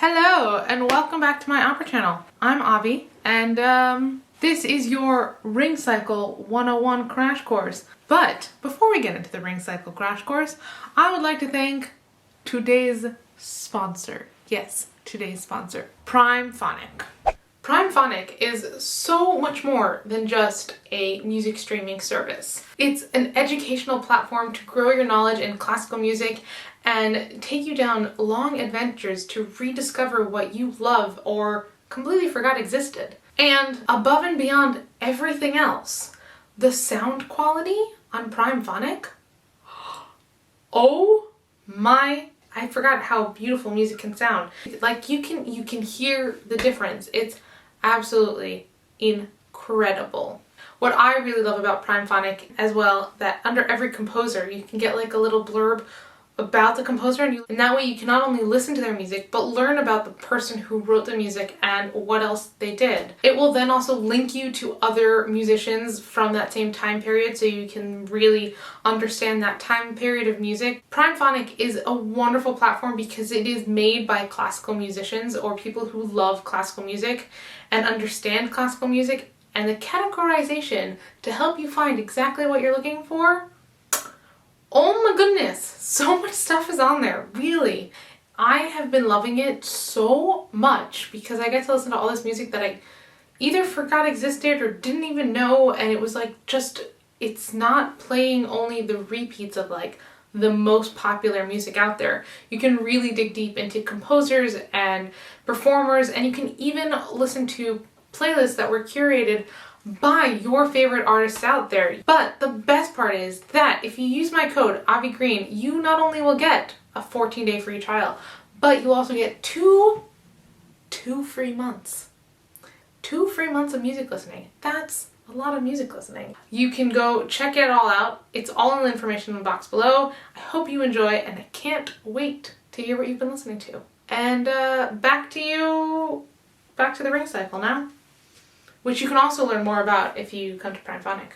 Hello and welcome back to my opera channel. I'm Avi and this is your Ring Cycle 101 crash course. But before we get into the Ring Cycle crash course, I would like to thank today's sponsor. Yes, today's sponsor, Primephonic. Primephonic is so much more than just a music streaming service. It's an educational platform to grow your knowledge in classical music and take you down long adventures to rediscover what you love or completely forgot existed. And above and beyond everything else, the sound quality on Primephonic, oh my, I forgot how beautiful music can sound. Like you can hear the difference. It's absolutely incredible. What I really love about Primephonic as well, that under every composer you can get like a little blurb about the composer, and that way you can not only listen to their music but learn about the person who wrote the music and what else they did. It will then also link you to other musicians from that same time period so you can really understand that time period of music. Primephonic is a wonderful platform because it is made by classical musicians or people who love classical music and understand classical music, and the categorization to help you find exactly what you're looking for. Oh my goodness, so much stuff is on there, really. I have been loving it so much because I get to listen to all this music that I either forgot existed or didn't even know, and it was like just, it's not playing only the repeats of like the most popular music out there. You can really dig deep into composers and performers, and you can even listen to playlists that were curated by your favorite artists out there. But the best part is that if you use my code AVIGREEN, you not only will get a 14-day free trial, but you'll also get two free months. 2 free months of music listening. That's a lot of music listening. You can go check it all out. It's all in the information box below. I hope you enjoy, and I can't wait to hear what you've been listening to. And back to the Ring Cycle now, which you can also learn more about if you come to Primephonic.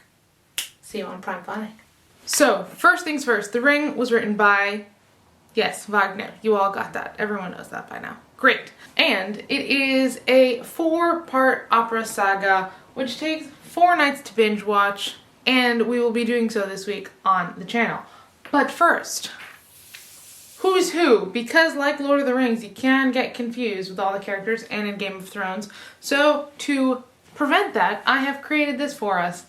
See you on Primephonic. So, first things first, The Ring was written by, yes, Wagner. You all got that. Everyone knows that by now. Great. And it is a 4-part opera saga, which takes 4 nights to binge watch, and we will be doing so this week on the channel. But first, who's who? Because like Lord of the Rings, you can get confused with all the characters, and in Game of Thrones. So, to prevent that, I have created this for us.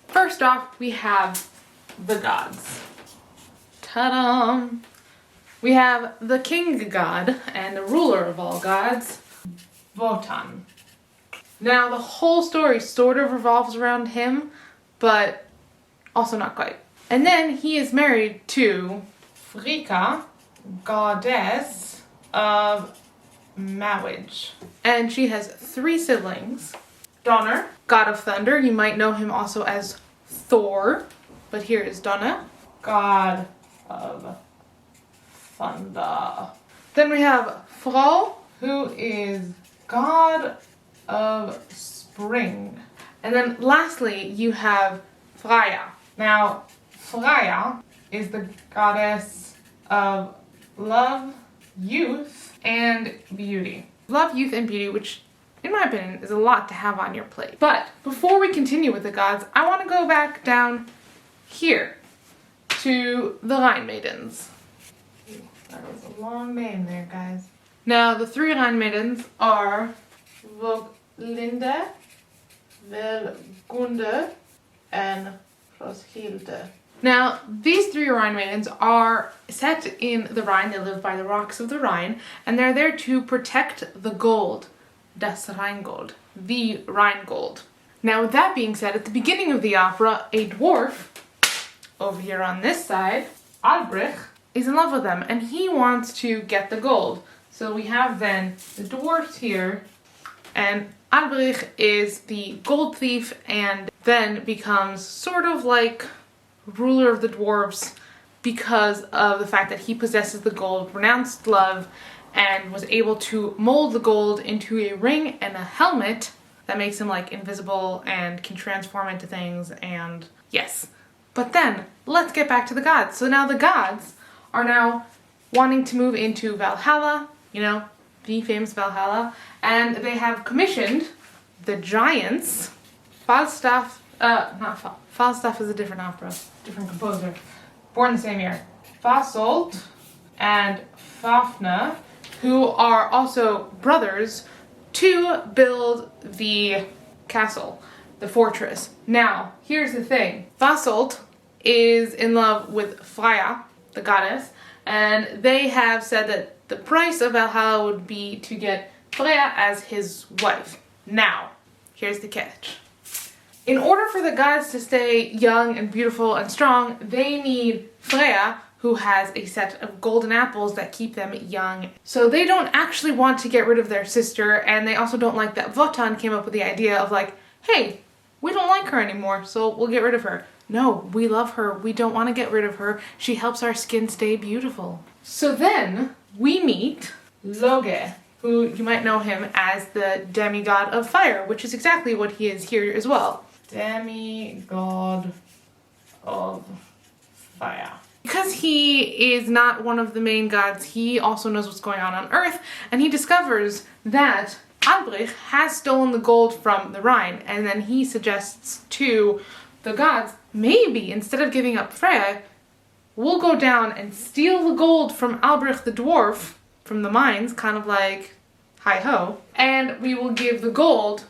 First off, we have the gods. Ta-da! We have the king god and the ruler of all gods, Wotan. Now, the whole story sort of revolves around him, but also not quite. And then he is married to Frigga, goddess of marriage. And she has 3 siblings. Donner, god of thunder. You might know him also as Thor, but here is Donner, god of thunder. Then we have Frau, who is god of spring. And then lastly, you have Freya. Now, Freya is the goddess of love, youth, and beauty. Love, youth, and beauty, which in my opinion is a lot to have on your plate. But before we continue with the gods, I want to go back down here to the Rhine maidens. That was a long name there, guys. Now, the 3 Rhine maidens are Voglinde, Velgunde, and Roskilde. Now, these 3 Rhine maidens are set in the Rhine. They live by the rocks of the Rhine, and they're there to protect the gold, das Rheingold, the Rheingold. Now, with that being said, at the beginning of the opera, a dwarf, over here on this side, Albrecht, is in love with them, and he wants to get the gold. So we have then the dwarfs here, and Albrecht is the gold thief, and then becomes sort of like ruler of the dwarves because of the fact that he possesses the gold, renounced love, and was able to mold the gold into a ring and a helmet that makes him like invisible and can transform into things, and yes. But then, let's get back to the gods. So now the gods are now wanting to move into Valhalla, you know, the famous Valhalla, and they have commissioned the giants, Falstaff, Falstaff is a different opera, different composer, born the same year, Fasolt and Fafnir, who are also brothers, to build the castle, the fortress. Now, here's the thing. Fasolt is in love with Freya, the goddess, and they have said that the price of Valhalla would be to get Freya as his wife. Now, here's the catch. In order for the goddess to stay young and beautiful and strong, they need Freya, who has a set of golden apples that keep them young. So they don't actually want to get rid of their sister, and they also don't like that Wotan came up with the idea of like, hey, we don't like her anymore, so we'll get rid of her. No, we love her. We don't want to get rid of her. She helps our skin stay beautiful. So then we meet Loge, who you might know him as the demigod of fire, which is exactly what he is here as well. Demigod of fire. Because he is not one of the main gods, he also knows what's going on Earth, and he discovers that Alberich has stolen the gold from the Rhine, and then he suggests to the gods, maybe instead of giving up Freya, we'll go down and steal the gold from Alberich the dwarf from the mines, kind of like hi-ho, and we will give the gold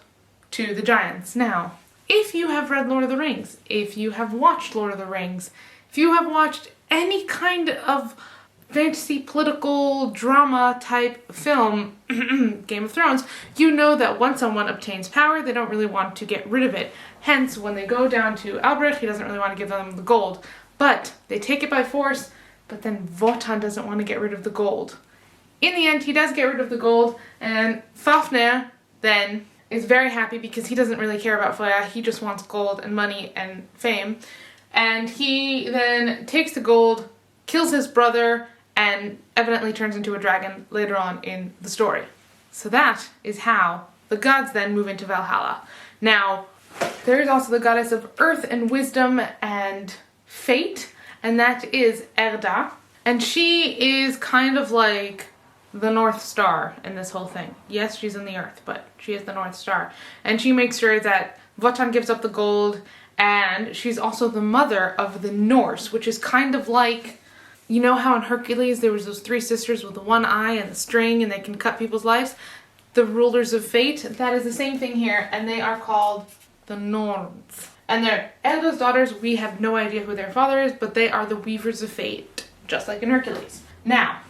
to the giants. Now, if you have read Lord of the Rings, if you have watched Lord of the Rings, if you have watched any kind of fantasy, political, drama type film, Game of Thrones, you know that once someone obtains power, they don't really want to get rid of it. Hence, when they go down to Alberich, he doesn't really want to give them the gold. But they take it by force, but then Wotan doesn't want to get rid of the gold. In the end, he does get rid of the gold, and Fafnir then is very happy because he doesn't really care about Freya, he just wants gold and money and fame. And he then takes the gold, kills his brother, and evidently turns into a dragon later on in the story. So that is how the gods then move into Valhalla. Now, there is also the goddess of earth and wisdom and fate, and that is Erda. And she is kind of like the North Star in this whole thing. Yes, she's in the earth, but she is the North Star. And she makes sure that Wotan gives up the gold, and she's also the mother of the Norse, which is kind of like, you know how in Hercules there was those three sisters with the one eye and the string and they can cut people's lives? The rulers of fate, that is the same thing here, and they are called the Norns. And they're Erda's daughters. We have no idea who their father is, but they are the weavers of fate, just like in Hercules. Now,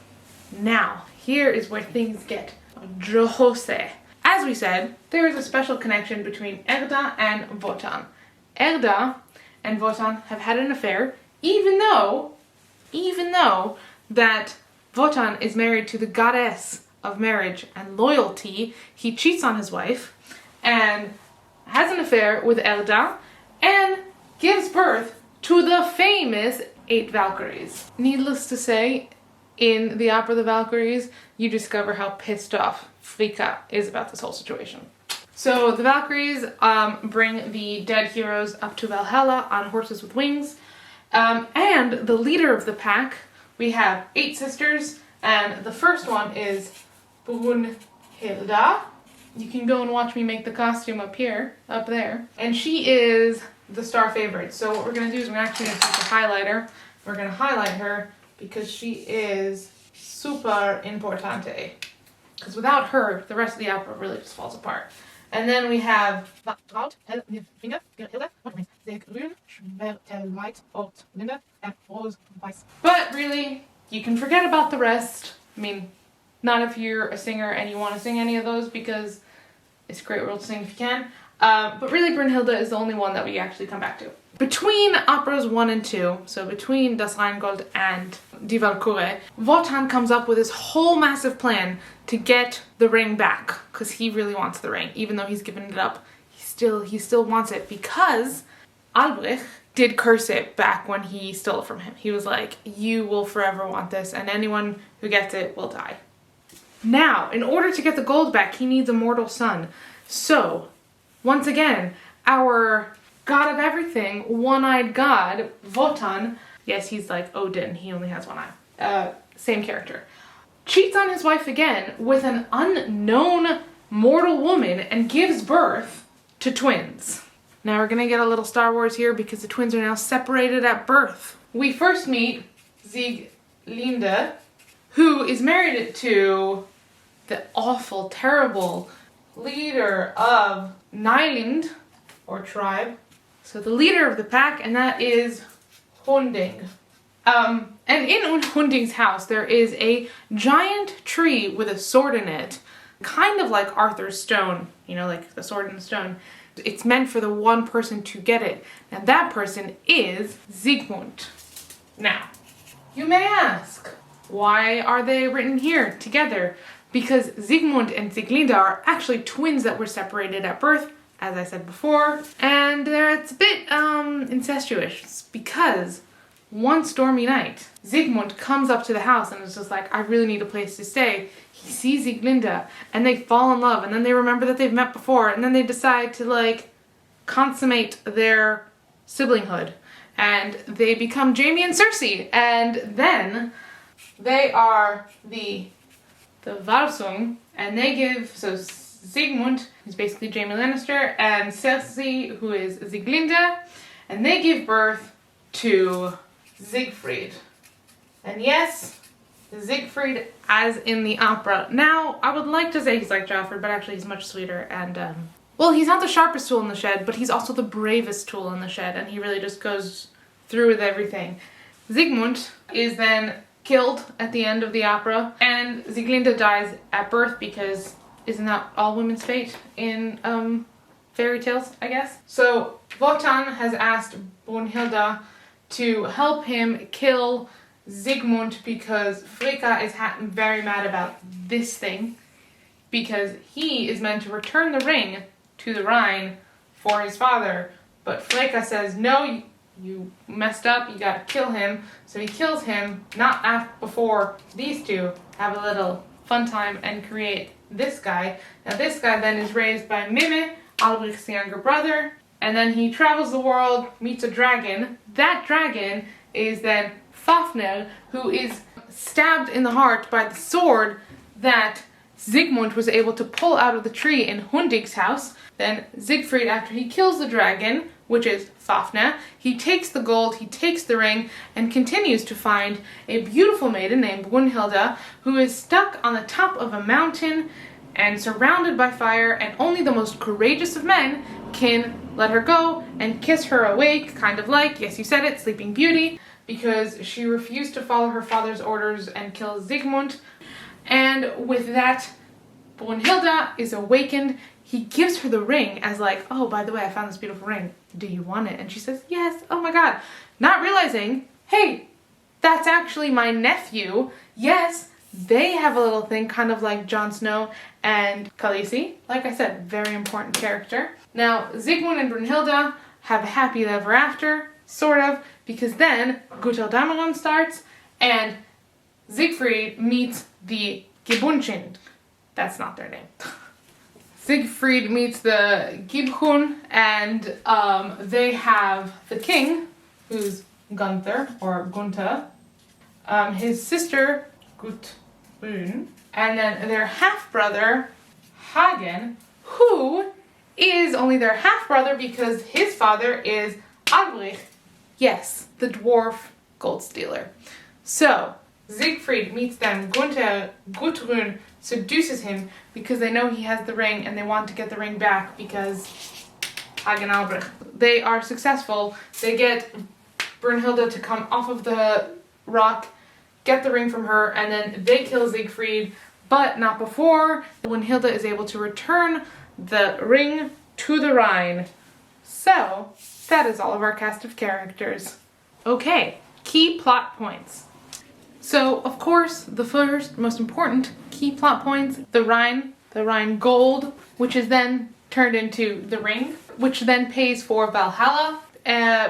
here is where things get juicy. As we said, there is a special connection between Erda and Wotan. Erda and Wotan have had an affair, even though that Wotan is married to the goddess of marriage and loyalty. He cheats on his wife and has an affair with Erda and gives birth to the famous 8 Valkyries. Needless to say, in the opera The Valkyries, you discover how pissed off Fricka is about this whole situation. So the Valkyries bring the dead heroes up to Valhalla on horses with wings. And the leader of the pack, we have 8 sisters, and the first one is Brunhilda. You can go and watch me make the costume up there. And she is the star favorite. So what we're going to do is we're actually going to take a highlighter. We're going to highlight her because she is super importante. Because without her, the rest of the opera really just falls apart. And then we have but really, you can forget about the rest. I mean, not if you're a singer and you want to sing any of those, because it's a great world to sing if you can. But really, Brunhilde is the only one that we actually come back to. Between operas 1 and 2, so between Das Rheingold and Die Valkyrie, Wotan comes up with this whole massive plan to get the ring back, because he really wants the ring. Even though he's given it up, he still wants it, because Alberich did curse it back when he stole it from him. He was like, you will forever want this, and anyone who gets it will die. Now, in order to get the gold back, he needs a mortal son. So, once again, our god of everything, one-eyed god, Wotan, yes, he's like Odin, he only has one eye. Same character. cheats on his wife again with an unknown mortal woman and gives birth to twins. Now we're gonna get a little Star Wars here because the twins are now separated at birth. We first meet Sieglinde, who is married to the awful, terrible leader of Nyland, or tribe. So the leader of the pack, and that is Hunding. And in Hunding's house, there is a giant tree with a sword in it, kind of like Arthur's stone, you know, like the sword and the stone. It's meant for the one person to get it. Now that person is Siegmund. Now, you may ask, why are they written here together? Because Siegmund and Sieglinde are actually twins that were separated at birth, as I said before, and it's a bit incestuous because one stormy night, Siegmund comes up to the house and is just like, I really need a place to stay. He sees Sieglinde and they fall in love, and then they remember that they've met before, and then they decide to like consummate their siblinghood, and they become Jaime and Cersei, and then they are the Varsung, and they give, so Siegmund, who's basically Jaime Lannister, and Cersei, who is Sieglinde, and they give birth to Siegfried. And yes, Siegfried as in the opera. Now, I would like to say he's like Joffrey, but actually he's much sweeter, and well, he's not the sharpest tool in the shed, but he's also the bravest tool in the shed, and he really just goes through with everything. Siegmund is then killed at the end of the opera, and Sieglinde dies at birth because isn't that all women's fate in fairy tales, I guess? So Wotan has asked Brunhilde to help him kill Siegmund because Fricka is very mad about this thing, because he is meant to return the ring to the Rhine for his father, but Fricka says, no, you messed up, you gotta kill him. So he kills him, not before these two have a little fun time and create this guy. Now this guy then is raised by Mime, Albrich's younger brother, and then he travels the world, meets a dragon. That dragon is then Fafnir, who is stabbed in the heart by the sword that Siegmund was able to pull out of the tree in Hunding's house. Then Siegfried, after he kills the dragon, which is Fafnir, he takes the gold, he takes the ring, and continues to find a beautiful maiden named Brunhilde, who is stuck on the top of a mountain and surrounded by fire, and only the most courageous of men can let her go and kiss her awake, kind of like, yes you said it, Sleeping Beauty, because she refused to follow her father's orders and kill Siegmund. And with that, Brunhilde is awakened. He gives her the ring as like, oh, by the way, I found this beautiful ring. Do you want it? And she says, yes. Oh my god. Not realizing, hey, that's actually my nephew. Yes, they have a little thing, kind of like Jon Snow and Khaleesi. Like I said, very important character. Now, Siegmund and Brunhilde have a happy ever after, sort of, because then Götterdämmerung starts and Siegfried meets the Gibunchin. That's not their name. Siegfried meets the Gibhun, and they have the king, who's Gunther, or Gunther, his sister, Gudrun, and then their half-brother, Hagen, who is only their half-brother because his father is Albrich. Yes, the dwarf gold stealer. So, Siegfried meets them. Gudrun seduces him because they know he has the ring and they want to get the ring back because Hagen Albrecht. They are successful. They get Brunhilde to come off of the rock, get the ring from her, and then they kill Siegfried, but not before Brunhilde is able to return the ring to the Rhine. So, that is all of our cast of characters. Okay, key plot points. So, of course, the first, most important key plot points, the Rhine gold, which is then turned into the ring, which then pays for Valhalla,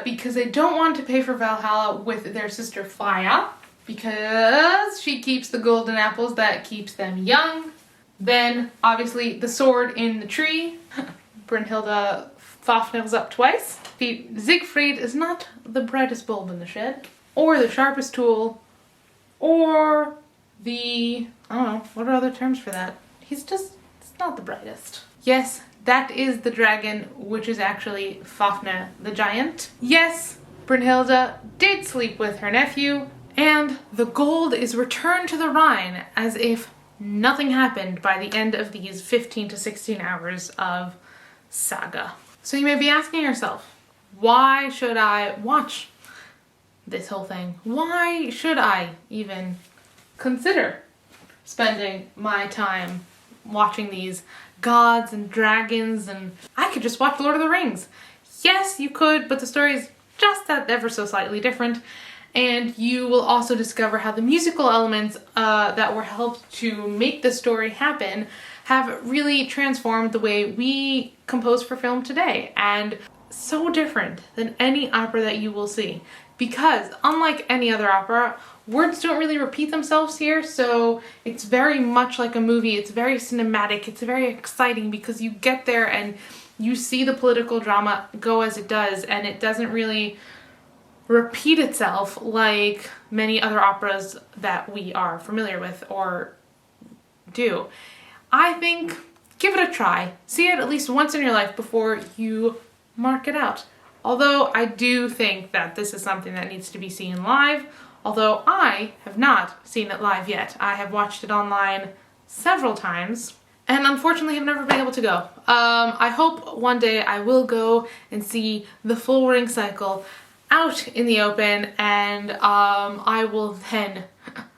because they don't want to pay for Valhalla with their sister Freya, because she keeps the golden apples that keeps them young. Then, obviously, the sword in the tree. Brunhilde Fafnir's up twice. Siegfried is not the brightest bulb in the shed, or the sharpest tool, or the I don't know, what are other terms for that? He's not the brightest. Yes, that is the dragon, which is actually Fafnir the giant. Yes, Brunhilde did sleep with her nephew, and the gold is returned to the Rhine as if nothing happened by the end of these 15 to 16 hours of saga. So you may be asking yourself, why should I watch this whole thing? Why should I even consider spending my time watching these gods and dragons? And I could just watch Lord of the Rings. Yes, you could, but the story is just that ever so slightly different. And you will also discover how the musical elements that were helped to make the story happen have really transformed the way we compose for film today, and so different than any opera that you will see. Because unlike any other opera, words don't really repeat themselves here, so it's very much like a movie. It's very cinematic, it's very exciting because you get there and you see the political drama go as it does, and it doesn't really repeat itself like many other operas that we are familiar with or do. I think give it a try. See it at least once in your life before you mark it out. Although I do think that this is something that needs to be seen live, although I have not seen it live yet. I have watched it online several times and unfortunately have never been able to go. I hope one day I will go and see the full ring cycle out in the open, and I will then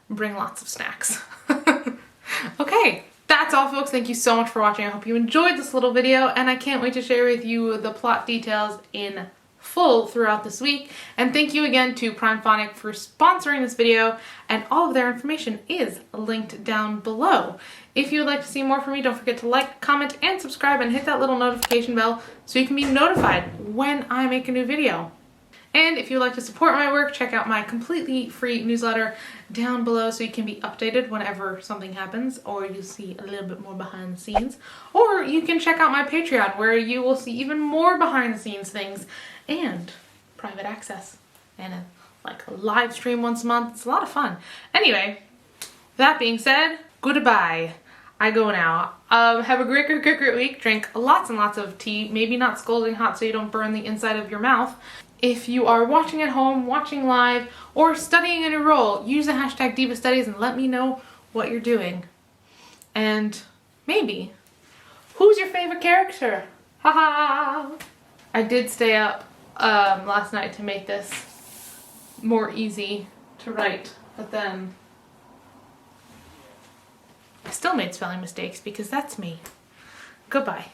bring lots of snacks. Okay, that's all folks. Thank you so much for watching. I hope you enjoyed this little video, and I can't wait to share with you the plot details in full throughout this week. And thank you again to Primephonic for sponsoring this video, and all of their information is linked down below. If you would like to see more from me, don't forget to like, comment, and subscribe, and hit that little notification bell so you can be notified when I make a new video. And if you'd like to support my work, check out my completely free newsletter down below so you can be updated whenever something happens, or you'll see a little bit more behind the scenes. Or you can check out my Patreon, where you will see even more behind the scenes things and private access and a live stream once a month. It's a lot of fun. Anyway, that being said, goodbye. I go now. Have a great week. Drink lots and lots of tea, maybe not scalding hot so you don't burn the inside of your mouth. If you are watching at home, watching live, or studying in a role, use the hashtag DivaStudies and let me know what you're doing. And maybe, who's your favorite character? Haha! I did stay up last night to make this more easy to write, but then I still made spelling mistakes because that's me. Goodbye.